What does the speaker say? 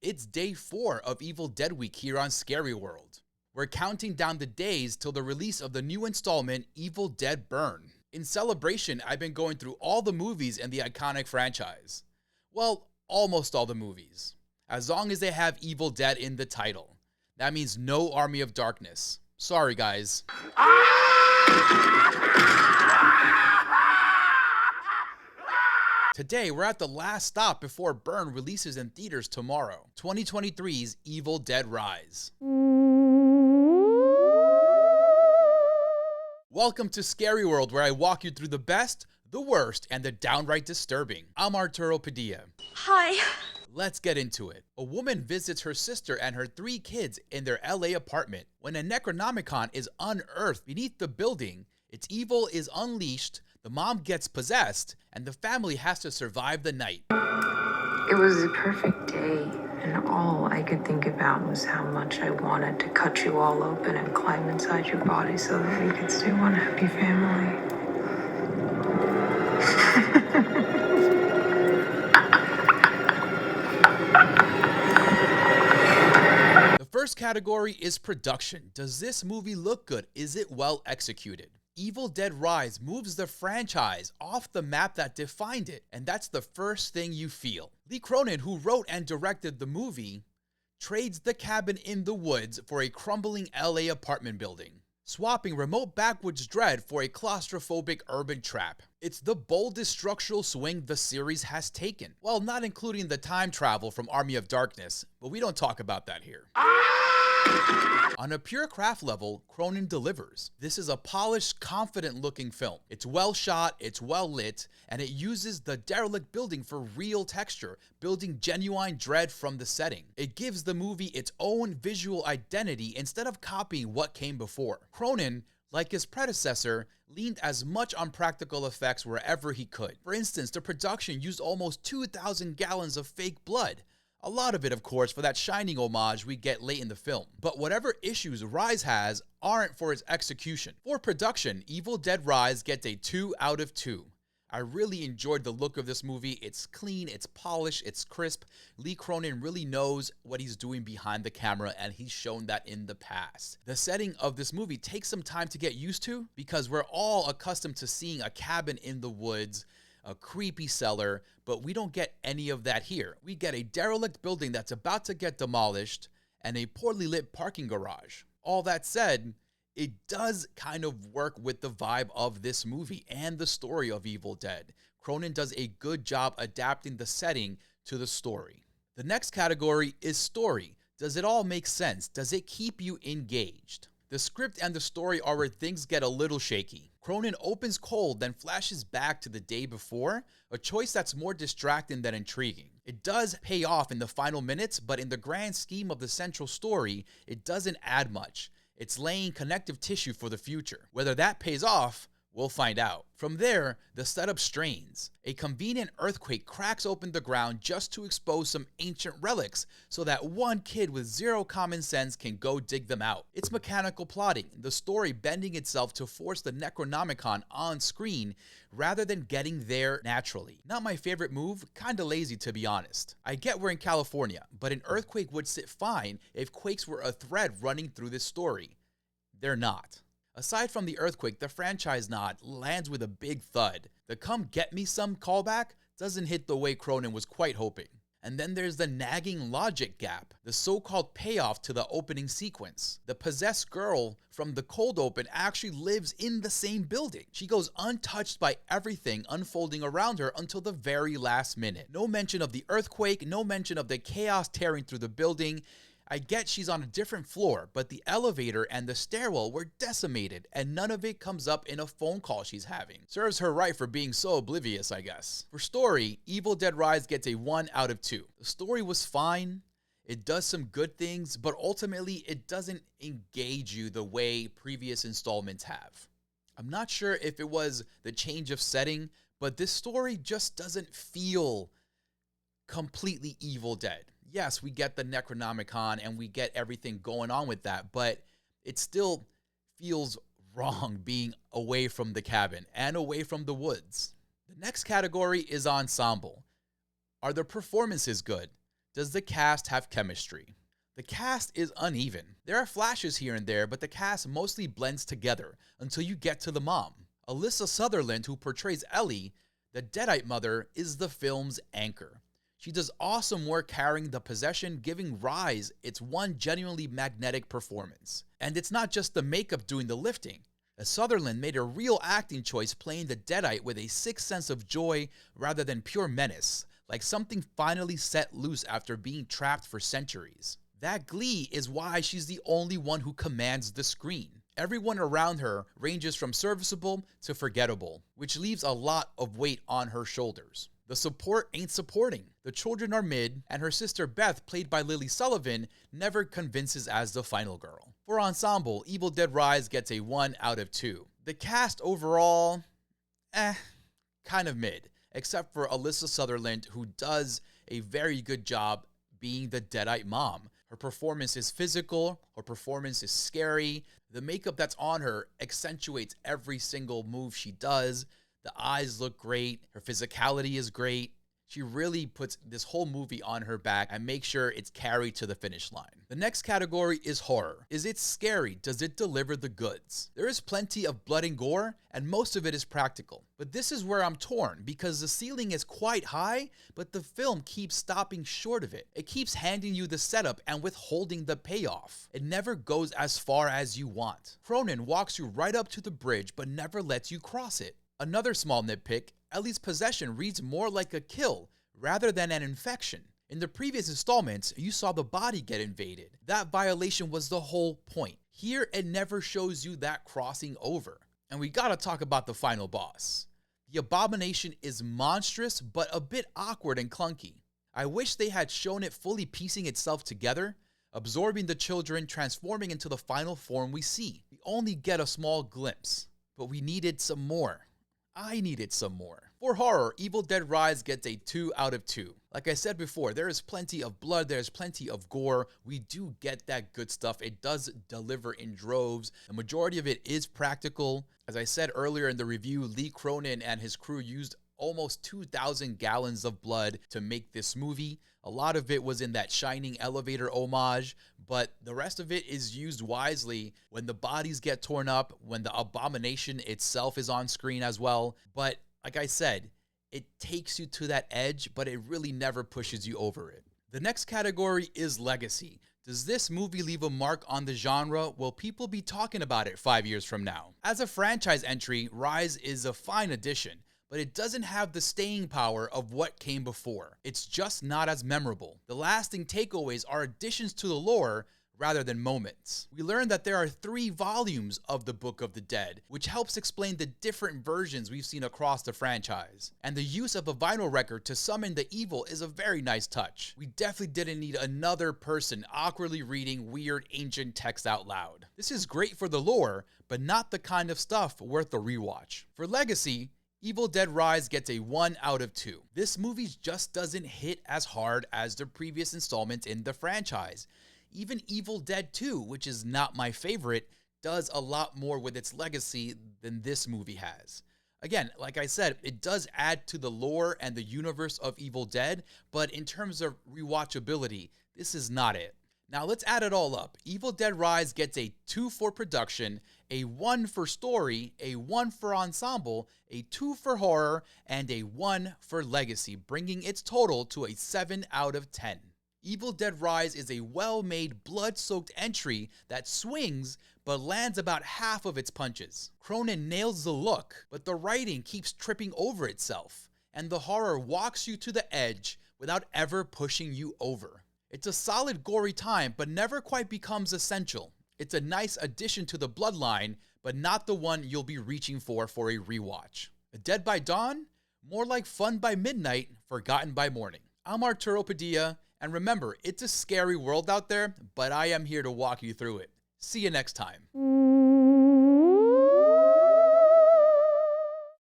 It's day 4 of Evil Dead Week here on Scary World. We're counting down the days till the release of the new installment, Evil Dead Burn. In celebration, I've been going through all the movies in the iconic franchise. Well, almost all the movies. As long as they have Evil Dead in the title. That means no Army of Darkness. Sorry, guys. Today, we're at the last stop before Burn releases in theaters tomorrow, 2023's Evil Dead Rise. Welcome to Scary World, where I walk you through the best, the worst, and the downright disturbing. I'm Arturo Padilla. Hi. Let's get into it. A woman visits her sister and her 3 kids in their LA apartment. When a Necronomicon is unearthed beneath the building, its evil is unleashed, the mom gets possessed, and the family has to survive the night. It was a perfect day, and all I could think about was how much I wanted to cut you all open and climb inside your body so that we could stay one happy family. The first category is production. Does this movie look good? Is it well executed? Evil Dead Rise moves the franchise off the map that defined it, and that's the first thing you feel. Cronin, who wrote and directed the movie, trades the cabin in the woods for a crumbling LA apartment building, swapping remote backwoods dread for a claustrophobic urban trap. It's the boldest structural swing the series has taken. Well, not including the time travel from Army of Darkness, but we don't talk about that here. On a pure craft level, Cronin delivers. This is a polished, confident-looking film. It's well shot, it's well lit, and it uses the derelict building for real texture, building genuine dread from the setting. It gives the movie its own visual identity instead of copying what came before. Cronin, like his predecessor, leaned as much on practical effects wherever he could. For instance, the production used almost 2,000 gallons of fake blood. A lot of it, of course, for that Shining homage we get late in the film. But whatever issues Rise has aren't for its execution. For production, Evil Dead Rise gets a 2 out of 2. I really enjoyed the look of this movie. It's clean, it's polished, it's crisp. Cronin really knows what he's doing behind the camera, and he's shown that in the past. The setting of this movie takes some time to get used to because we're all accustomed to seeing a cabin in the woods, a creepy cellar, but we don't get any of that here. We get a derelict building that's about to get demolished and a poorly lit parking garage. All that said, it does kind of work with the vibe of this movie and the story of Evil Dead. Cronin does a good job adapting the setting to the story. The next category is story. Does it all make sense? Does it keep you engaged? The script and the story are where things get a little shaky. Cronin opens cold, then flashes back to the day before, a choice that's more distracting than intriguing. It does pay off in the final minutes, but in the grand scheme of the central story, it doesn't add much. It's laying connective tissue for the future. Whether that pays off, we'll find out. From there, the setup strains. A convenient earthquake cracks open the ground just to expose some ancient relics so that one kid with zero common sense can go dig them out. It's mechanical plotting, the story bending itself to force the Necronomicon on screen rather than getting there naturally. Not my favorite move, kinda lazy to be honest. I get we're in California, but an earthquake would sit fine if quakes were a thread running through this story. They're not. Aside from the earthquake, the franchise nod lands with a big thud. The come get me some callback doesn't hit the way Cronin was quite hoping. And then there's the nagging logic gap, the so-called payoff to the opening sequence. The possessed girl from the cold open actually lives in the same building. She goes untouched by everything unfolding around her until the very last minute. No mention of the earthquake, no mention of the chaos tearing through the building. I get she's on a different floor, but the elevator and the stairwell were decimated, and none of it comes up in a phone call she's having. Serves her right for being so oblivious, I guess. For story, Evil Dead Rise gets a 1 out of 2. The story was fine. It does some good things, but ultimately it doesn't engage you the way previous installments have. I'm not sure if it was the change of setting, but this story just doesn't feel completely Evil Dead. Yes, we get the Necronomicon and we get everything going on with that, but it still feels wrong being away from the cabin and away from the woods. The next category is ensemble. Are the performances good? Does the cast have chemistry? The cast is uneven. There are flashes here and there, but the cast mostly blends together until you get to the mom. Alyssa Sutherland, who portrays Ellie, the deadite mother, is the film's anchor. She does awesome work carrying the possession, giving Rise its one genuinely magnetic performance. And it's not just the makeup doing the lifting. Sutherland made a real acting choice playing the deadite with a sixth sense of joy rather than pure menace, like something finally set loose after being trapped for centuries. That glee is why she's the only one who commands the screen. Everyone around her ranges from serviceable to forgettable, which leaves a lot of weight on her shoulders. The support ain't supporting. The children are mid, and her sister Beth, played by Lily Sullivan, never convinces as the final girl. For Ensemble, Evil Dead Rise gets a 1 out of 2. The cast overall, kind of mid, except for Alyssa Sutherland, who does a very good job being the deadite mom. Her performance is physical, her performance is scary, the makeup that's on her accentuates every single move she does, the eyes look great, her physicality is great. She really puts this whole movie on her back and makes sure it's carried to the finish line. The next category is horror. Is it scary? Does it deliver the goods? There is plenty of blood and gore, and most of it is practical. But this is where I'm torn, because the ceiling is quite high, but the film keeps stopping short of it. It keeps handing you the setup and withholding the payoff. It never goes as far as you want. Cronin walks you right up to the bridge, but never lets you cross it. Another small nitpick, Ellie's possession reads more like a kill rather than an infection. In the previous installments, you saw the body get invaded. That violation was the whole point. Here, it never shows you that crossing over. And we gotta talk about the final boss. The abomination is monstrous, but a bit awkward and clunky. I wish they had shown it fully piecing itself together, absorbing the children, transforming into the final form we see. We only get a small glimpse, but we needed some more. I needed some more. For horror, Evil Dead Rise gets a 2 out of 2. Like I said before, there is plenty of blood, there's plenty of gore. We do get that good stuff. It does deliver in droves. The majority of it is practical. As I said earlier in the review, Lee Cronin and his crew used almost 2,000 gallons of blood to make this movie. A lot of it was in that Shining elevator homage, but the rest of it is used wisely when the bodies get torn up, when the abomination itself is on screen as well. But like I said, it takes you to that edge, but it really never pushes you over it. The next category is legacy. Does this movie leave a mark on the genre? Will people be talking about it 5 years from now? As a franchise entry, Rise is a fine addition, but it doesn't have the staying power of what came before. It's just not as memorable. The lasting takeaways are additions to the lore rather than moments. We learned that there are 3 volumes of the Book of the Dead, which helps explain the different versions we've seen across the franchise. And the use of a vinyl record to summon the evil is a very nice touch. We definitely didn't need another person awkwardly reading weird ancient text out loud. This is great for the lore, but not the kind of stuff worth a rewatch. For legacy, Evil Dead Rise gets a 1 out of 2. This movie just doesn't hit as hard as the previous installments in the franchise. Even Evil Dead 2, which is not my favorite, does a lot more with its legacy than this movie has. Again, like I said, it does add to the lore and the universe of Evil Dead, but in terms of rewatchability, this is not it. Now let's add it all up. Evil Dead Rise gets a 2 for production, a 1 for story, a 1 for ensemble, a 2 for horror, and a 1 for legacy, bringing its total to a 7 out of 10. Evil Dead Rise is a well-made, blood-soaked entry that swings but lands about half of its punches. Cronin nails the look, but the writing keeps tripping over itself, and the horror walks you to the edge without ever pushing you over. It's a solid gory time, but never quite becomes essential. It's a nice addition to the bloodline, but not the one you'll be reaching for a rewatch. Dead by Dawn? More like fun by midnight, forgotten by morning. I'm Arturo Padilla, and remember, it's a scary world out there, but I am here to walk you through it. See you next time.